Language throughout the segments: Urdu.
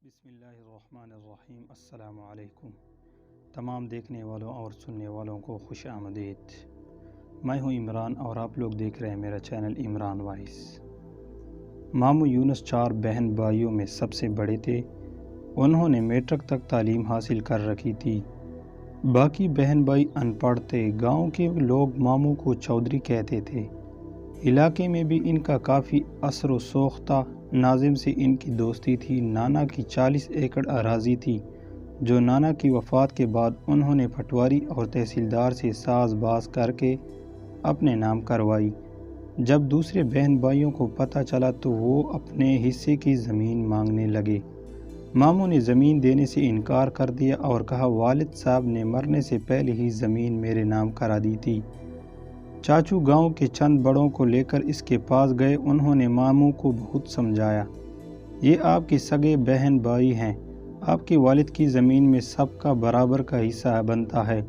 بسم اللہ الرحمن الرحیم۔ السلام علیکم تمام دیکھنے والوں اور سننے والوں کو خوش آمدید۔ میں ہوں عمران اور آپ لوگ دیکھ رہے ہیں میرا چینل عمران وائس۔ ماموں یونس 4 بہن بھائیوں میں سب سے بڑے تھے۔ انہوں نے میٹرک تک تعلیم حاصل کر رکھی تھی۔ باقی بہن بھائی ان پڑھ تھے۔ گاؤں کے لوگ ماموں کو چودھری کہتے تھے۔ علاقے میں بھی ان کا کافی اثر و سوق تھا۔ ناظم سے ان کی دوستی تھی۔ نانا کی 40 ایکڑ اراضی تھی جو نانا کی وفات کے بعد انہوں نے پٹواری اور تحصیلدار سے ساز باز کر کے اپنے نام کروائی۔ جب دوسرے بہن بھائیوں کو پتہ چلا تو وہ اپنے حصے کی زمین مانگنے لگے۔ ماموں نے زمین دینے سے انکار کر دیا اور کہا والد صاحب نے مرنے سے پہلے ہی زمین میرے نام کرا دی تھی۔ چاچو گاؤں کے چند بڑوں کو لے کر اس کے پاس گئے۔ انہوں نے ماموں کو بہت سمجھایا۔ یہ آپ کے سگے بہن بھائی ہیں۔ آپ کے والد کی زمین میں سب کا برابر کا حصہ بنتا ہے۔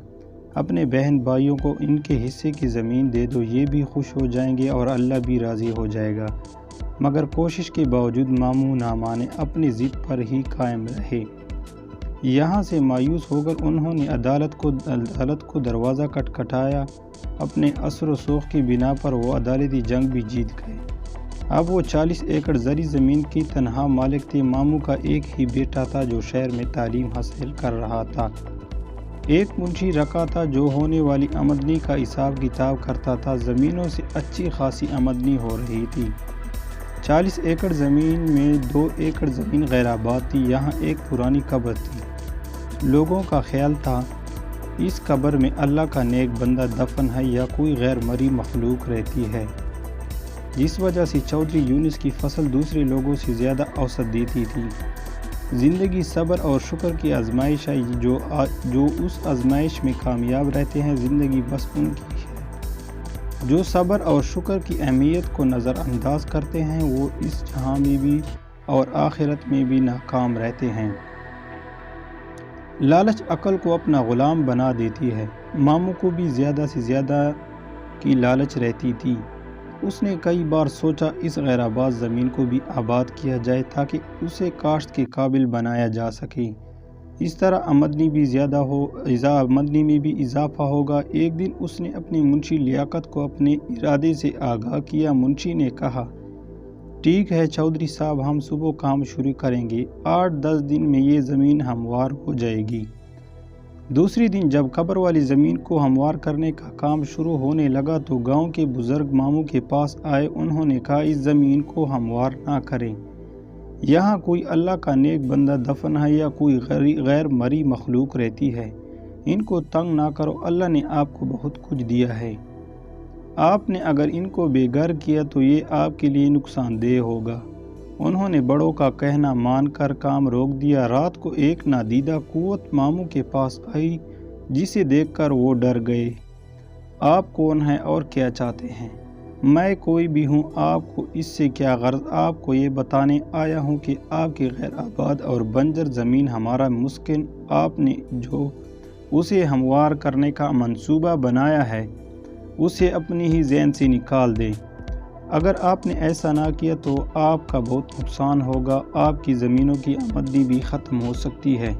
اپنے بہن بھائیوں کو ان کے حصے کی زمین دے دو، یہ بھی خوش ہو جائیں گے اور اللہ بھی راضی ہو جائے گا۔ مگر کوشش کے باوجود ماموں نہ مانے، اپنی ضد پر ہی قائم رہے۔ یہاں سے مایوس ہو کر انہوں نے عدالت کو دروازہ کھٹکھٹایا۔ اپنے اثر و سوق کی بنا پر وہ عدالتی جنگ بھی جیت گئے۔ اب وہ 40 ایکڑ زرعی زمین کی تنہا مالک تھے۔ ماموں کا ایک ہی بیٹا تھا جو شہر میں تعلیم حاصل کر رہا تھا۔ ایک منشی رکھا تھا جو ہونے والی آمدنی کا حساب کتاب کرتا تھا۔ زمینوں سے اچھی خاصی آمدنی ہو رہی تھی۔ 40 ایکڑ زمین میں 2 ایکڑ زمین غیر آباد تھی۔ یہاں ایک پرانی قبر تھی۔ لوگوں کا خیال تھا اس قبر میں اللہ کا نیک بندہ دفن ہے یا کوئی غیر مرئی مخلوق رہتی ہے، جس وجہ سے چودھری یونس کی فصل دوسرے لوگوں سے زیادہ اوسط دیتی تھی۔ زندگی صبر اور شکر کی آزمائش ہے۔ جو اس آزمائش میں کامیاب رہتے ہیں، زندگی بس ان کی ہے۔ جو صبر اور شکر کی اہمیت کو نظر انداز کرتے ہیں، وہ اس جہاں میں بھی اور آخرت میں بھی ناکام رہتے ہیں۔ لالچ عقل کو اپنا غلام بنا دیتی ہے۔ ماموں کو بھی زیادہ سے زیادہ کی لالچ رہتی تھی۔ اس نے کئی بار سوچا اس غیر آباد زمین کو بھی آباد کیا جائے تاکہ اسے کاشت کے قابل بنایا جا سکے۔ اس طرح آمدنی میں بھی اضافہ ہوگا۔ ایک دن اس نے اپنی منشی لیاقت کو اپنے ارادے سے آگاہ کیا۔ منشی نے کہا ٹھیک ہے چودھری صاحب، ہم صبح کام شروع کریں گے۔ 8-10 دن میں یہ زمین ہموار ہو جائے گی۔ دوسری دن جب قبر والی زمین کو ہموار کرنے کا کام شروع ہونے لگا تو گاؤں کے بزرگ ماموں کے پاس آئے۔ انہوں نے کہا اس زمین کو ہموار نہ کریں۔ یہاں کوئی اللہ کا نیک بندہ دفن ہے یا کوئی غیر مرئی مخلوق رہتی ہے۔ ان کو تنگ نہ کرو، اللہ نے آپ کو بہت کچھ دیا ہے۔ آپ نے اگر ان کو بے گھر کیا تو یہ آپ کے لیے نقصان دہ ہوگا۔ انہوں نے بڑوں کا کہنا مان کر کام روک دیا۔ رات کو ایک نادیدہ قوت ماموں کے پاس آئی جسے دیکھ کر وہ ڈر گئے۔ آپ کون ہیں اور کیا چاہتے ہیں؟ میں کوئی بھی ہوں، آپ کو اس سے کیا غرض؟ آپ کو یہ بتانے آیا ہوں کہ آپ کی غیر آباد اور بنجر زمین ہمارا مسکن، آپ نے جو اسے ہموار کرنے کا منصوبہ بنایا ہے اسے اپنی ہی ذہن سے نکال دیں۔ اگر آپ نے ایسا نہ کیا تو آپ کا بہت نقصان ہوگا، آپ کی زمینوں کی آمدنی بھی ختم ہو سکتی ہے۔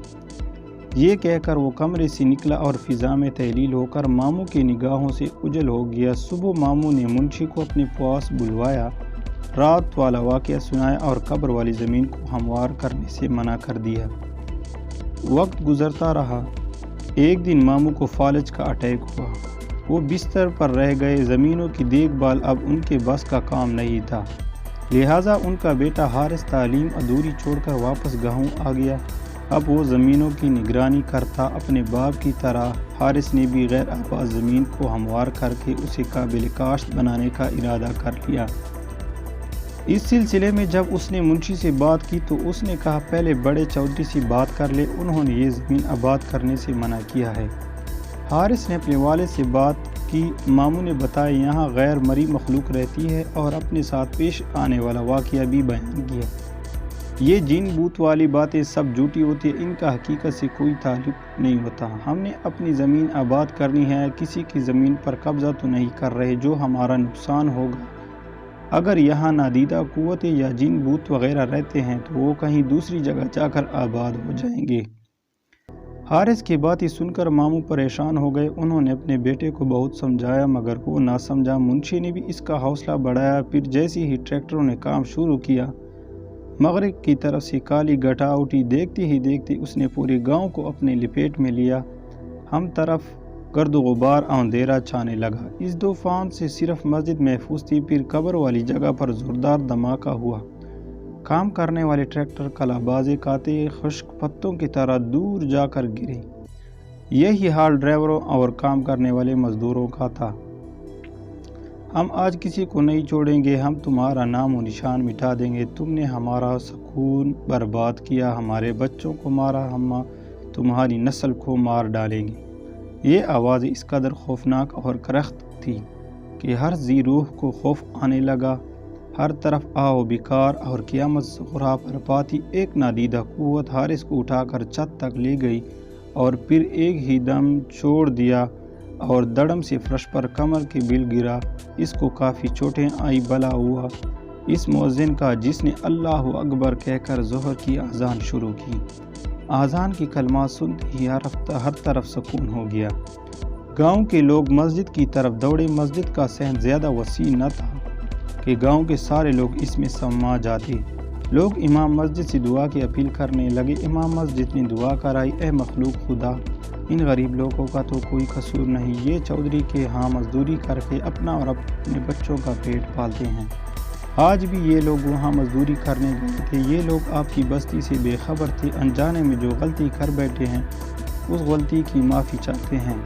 یہ کہہ کر وہ کمرے سے نکلا اور فضا میں تحلیل ہو کر ماموں کی نگاہوں سے اوجھل ہو گیا۔ صبح ماموں نے منشی کو اپنے پاس بلوایا، رات والا واقعہ سنایا اور قبر والی زمین کو ہموار کرنے سے منع کر دیا۔ وقت گزرتا رہا۔ ایک دن ماموں کو فالج کا اٹیک ہوا۔ وہ بستر پر رہ گئے۔ زمینوں کی دیکھ بھال اب ان کے بس کا کام نہیں تھا، لہٰذا ان کا بیٹا حارث تعلیم ادھوری چھوڑ کر واپس گاؤں آ گیا۔ اب وہ زمینوں کی نگرانی کرتا۔ اپنے باپ کی طرح حارث نے بھی غیر آباد زمین کو ہموار کر کے اسے قابل کاشت بنانے کا ارادہ کر لیا۔ اس سلسلے میں جب اس نے منشی سے بات کی تو اس نے کہا پہلے بڑے چودھری سے بات کر لے، انہوں نے یہ زمین آباد کرنے سے منع کیا ہے۔ حارث نے اپنے والد سے بات کی۔ ماموں نے بتایا یہاں غیر مرئی مخلوق رہتی ہے اور اپنے ساتھ پیش آنے والا واقعہ بھی بیان کیا۔ یہ جن بوت والی باتیں سب جھوٹی ہوتی ہیں، ان کا حقیقت سے کوئی تعلق نہیں ہوتا۔ ہم نے اپنی زمین آباد کرنی ہے، کسی کی زمین پر قبضہ تو نہیں کر رہے۔ جو ہمارا نقصان ہوگا اگر یہاں نادیدہ قوتیں یا جن بوت وغیرہ رہتے ہیں تو وہ کہیں دوسری جگہ جا کر آباد ہو جائیں گے۔ حارث کی باتیں سن کر ماموں پریشان ہو گئے۔ انہوں نے اپنے بیٹے کو بہت سمجھایا مگر وہ نہ سمجھا۔ منشی نے بھی اس کا حوصلہ بڑھایا۔ پھر جیسے ہی ٹریکٹروں نے کام شروع کیا، مغرب کی طرف سے کالی گھٹا اٹھی۔ دیکھتے ہی دیکھتے اس نے پورے گاؤں کو اپنے لپیٹ میں لیا۔ ہم طرف گرد و غبار اندھیرا چھانے لگا۔ اس طوفان سے صرف مسجد محفوظ تھی۔ پھر قبر والی جگہ پر زوردار دھماکہ ہوا۔ کام کرنے والے ٹریکٹر کلابازیں کھاتے خشک پتوں کی طرح دور جا کر گرے۔ یہی حال ڈرائیوروں اور کام کرنے والے مزدوروں کا تھا۔ ہم آج کسی کو نہیں چھوڑیں گے، ہم تمہارا نام و نشان مٹا دیں گے، تم نے ہمارا سکون برباد کیا، ہمارے بچوں کو مارا، ہم تمہاری نسل کو مار ڈالیں گے۔ یہ آواز اس قدر خوفناک اور کرخت تھی کہ ہر ذی روح کو خوف آنے لگا۔ ہر طرف آہ و بکار اور قیامت صغریٰ پر پاتی ایک نادیدہ قوت حارث کو اٹھا کر چھت تک لے گئی اور پھر ایک ہی دم چھوڑ دیا اور دڑم سے فرش پر کمر کے بل گرا۔ اس کو کافی چوٹیں آئی۔ بلا ہوا اس مؤذن کا جس نے اللہ اکبر کہہ کر ظہر کی اذان شروع کی۔ اذان کی کلمات سنتے ہی ہر طرف سکون ہو گیا۔ گاؤں کے لوگ مسجد کی طرف دوڑے۔ مسجد کا صحن زیادہ وسیع نہ تھا کہ گاؤں کے سارے لوگ اس میں سما جاتے۔ لوگ امام مسجد سے دعا کی اپیل کرنے لگے۔ امام مسجد نے دعا کرائی، اے مخلوق خدا، ان غریب لوگوں کا تو کوئی قصور نہیں، یہ چودھری کے ہاں مزدوری کر کے اپنا اور اپنے بچوں کا پیٹ پالتے ہیں۔ آج بھی یہ لوگ وہاں مزدوری کرنے گئے تھے۔ یہ لوگ آپ کی بستی سے بے خبر تھے۔ انجانے میں جو غلطی کر بیٹھے ہیں اس غلطی کی معافی چاہتے ہیں۔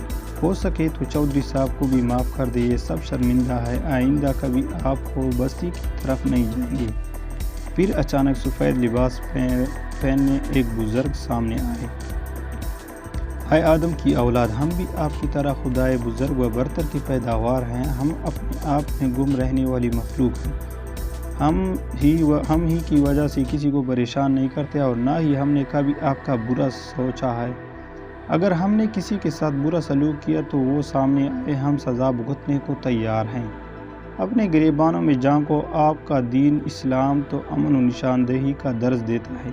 ہو سکے تو چودھری صاحب کو بھی معاف کر دے، یہ سب شرمندہ ہے، آئندہ کبھی آپ کو بستی کی طرف نہیں جائیں گے۔ پھر اچانک سفید لباس پہنے ایک بزرگ سامنے آئے۔ اے آدم کی اولاد، ہم بھی آپ کی طرح خدائے بزرگ و برتر کی پیداوار ہیں۔ ہم اپنے آپ میں گم رہنے والی مخلوق ہیں۔ ہم ہی کی وجہ سے کسی کو پریشان نہیں کرتے اور نہ ہی ہم نے کبھی آپ کا برا سوچا ہے۔ اگر ہم نے کسی کے ساتھ برا سلوک کیا تو وہ سامنے آئے، ہم سزا بھگتنے کو تیار ہیں۔ اپنے گریبانوں میں جھانکو، آپ کا دین اسلام تو امن و نشاندہی کا درس دیتا ہے۔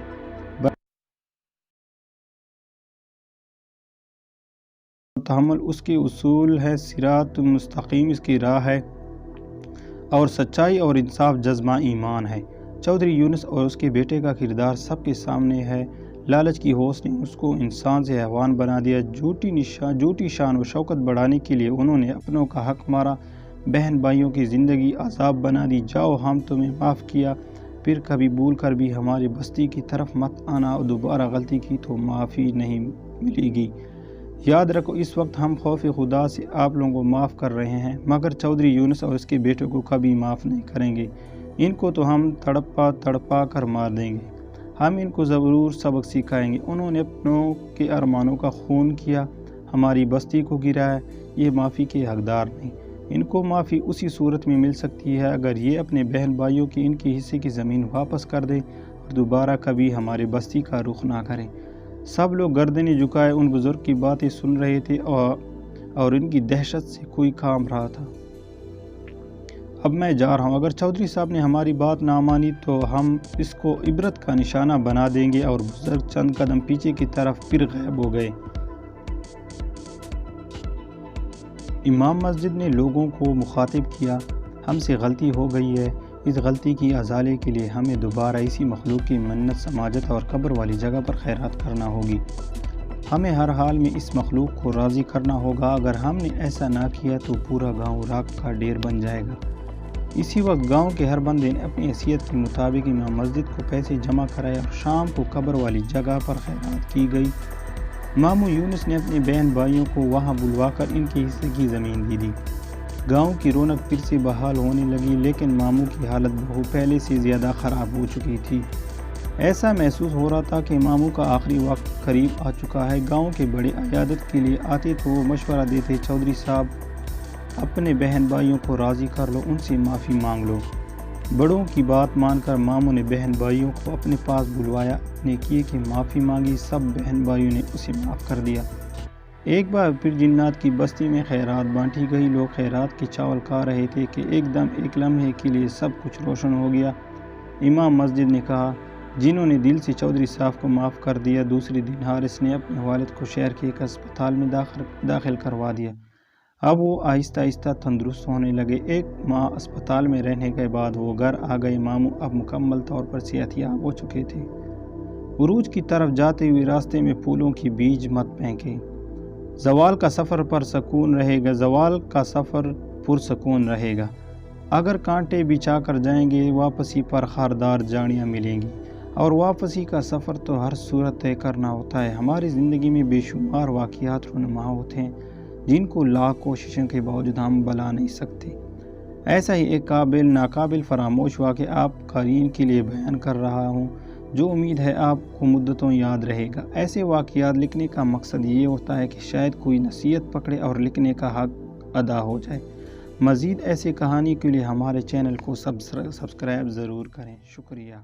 تحمل اس کے اصول ہے، صراط مستقیم اس کی راہ ہے اور سچائی اور انصاف جذبہ ایمان ہے۔ چودھری یونس اور اس کے بیٹے کا کردار سب کے سامنے ہے۔ لالچ کی ہوس نے اس کو انسان سے حیوان بنا دیا۔ جھوٹی شان و شوکت بڑھانے کے لیے انہوں نے اپنوں کا حق مارا، بہن بھائیوں کی زندگی عذاب بنا دی۔ جاؤ، ہم تمہیں معاف کیا، پھر کبھی بھول کر بھی ہماری بستی کی طرف مت آنا، اور دوبارہ غلطی کی تو معافی نہیں ملے گی۔ یاد رکھو، اس وقت ہم خوف خدا سے آپ لوگوں کو معاف کر رہے ہیں، مگر چودھری یونس اور اس کے بیٹے کو کبھی معاف نہیں کریں گے۔ ان کو تو ہم تڑپا کر مار دیں گے۔ ہم ان کو ضرور سبق سکھائیں گے۔ انہوں نے اپنوں کے ارمانوں کا خون کیا، ہماری بستی کو گرایا، یہ معافی کے حقدار نہیں۔ ان کو معافی اسی صورت میں مل سکتی ہے اگر یہ اپنے بہن بھائیوں کی ان کے حصے کی زمین واپس کر دیں اور دوبارہ کبھی ہماری بستی کا رخ نہ کریں۔ سب لوگ گردنیں جھکائے ان بزرگ کی باتیں سن رہے تھے اور ان کی دہشت سے کوئی کام رہا تھا۔ اب میں جا رہا ہوں، اگر چودھری صاحب نے ہماری بات نہ مانی تو ہم اس کو عبرت کا نشانہ بنا دیں گے۔ اور بزرگ چند قدم پیچھے کی طرف پھر غائب ہو گئے۔ امام مسجد نے لوگوں کو مخاطب کیا، ہم سے غلطی ہو گئی ہے، اس غلطی کی ازالے کے لیے ہمیں دوبارہ اسی مخلوق کی منت سماجت اور قبر والی جگہ پر خیرات کرنا ہوگی۔ ہمیں ہر حال میں اس مخلوق کو راضی کرنا ہوگا۔ اگر ہم نے ایسا نہ کیا تو پورا گاؤں راکھ کا ڈھیر بن جائے گا۔ اسی وقت گاؤں کے ہر بندے نے اپنی حیثیت کے مطابق امام مسجد کو پیسے جمع کرائے اور شام کو قبر والی جگہ پر خیرات کی گئی۔ ماموں یونس نے اپنے بہن بھائیوں کو وہاں بلوا کر ان کے حصے کی زمین دے دی۔ گاؤں کی رونق پھر سے بحال ہونے لگی، لیکن ماموں کی حالت بہت پہلے سے زیادہ خراب ہو چکی تھی۔ ایسا محسوس ہو رہا تھا کہ ماموں کا آخری وقت قریب آ چکا ہے۔ گاؤں کے بڑے عیادت کے لیے آتے تو وہ مشورہ دیتے، چودھری صاحب اپنے بہن بھائیوں کو راضی کر لو، ان سے معافی مانگ لو۔ بڑوں کی بات مان کر ماموں نے بہن بھائیوں کو اپنے پاس بلوایا، نے کیے کہ معافی مانگی۔ سب بہن بھائیوں نے اسے معاف کر دیا۔ ایک بار پھر جنات کی بستی میں خیرات بانٹی گئی۔ لوگ خیرات کے چاول کھا رہے تھے کہ ایک لمحے کے لیے سب کچھ روشن ہو گیا۔ امام مسجد نے کہا، جنہوں نے دل سے چودھری صاحب کو معاف کر دیا۔ دوسرے دن حارث نے اپنے والد کو شہر کے ایک اسپتال میں داخل کروا دیا۔ اب وہ آہستہ آہستہ تندرست ہونے لگے۔ ایک ماہ اسپتال میں رہنے کے بعد وہ گھر آ گئے۔ ماموں اب مکمل طور پر صحت یاب ہو چکے تھے۔ عروج کی طرف جاتے ہوئے راستے میں پھولوں کی بیج مت پھینکے۔ زوال کا سفر پرسکون رہے گا۔ اگر کانٹے بچھا کر جائیں گے واپسی پر خاردار جھاڑیاں ملیں گی، اور واپسی کا سفر تو ہر صورت طے کرنا ہوتا ہے۔ ہماری زندگی میں بے شمار واقعات رونما ہوتے ہیں جن کو لاکھ کوششوں کے باوجود ہم بھلا نہیں سکتے۔ ایسا ہی ایک ناقابل فراموش واقعہ آپ قارئین کے لیے بیان کر رہا ہوں، جو امید ہے آپ کو مدتوں یاد رہے گا۔ ایسے واقعات لکھنے کا مقصد یہ ہوتا ہے کہ شاید کوئی نصیحت پکڑے اور لکھنے کا حق ادا ہو جائے۔ مزید ایسے کہانی کے لیے ہمارے چینل کو سبسکرائب ضرور کریں۔ شکریہ۔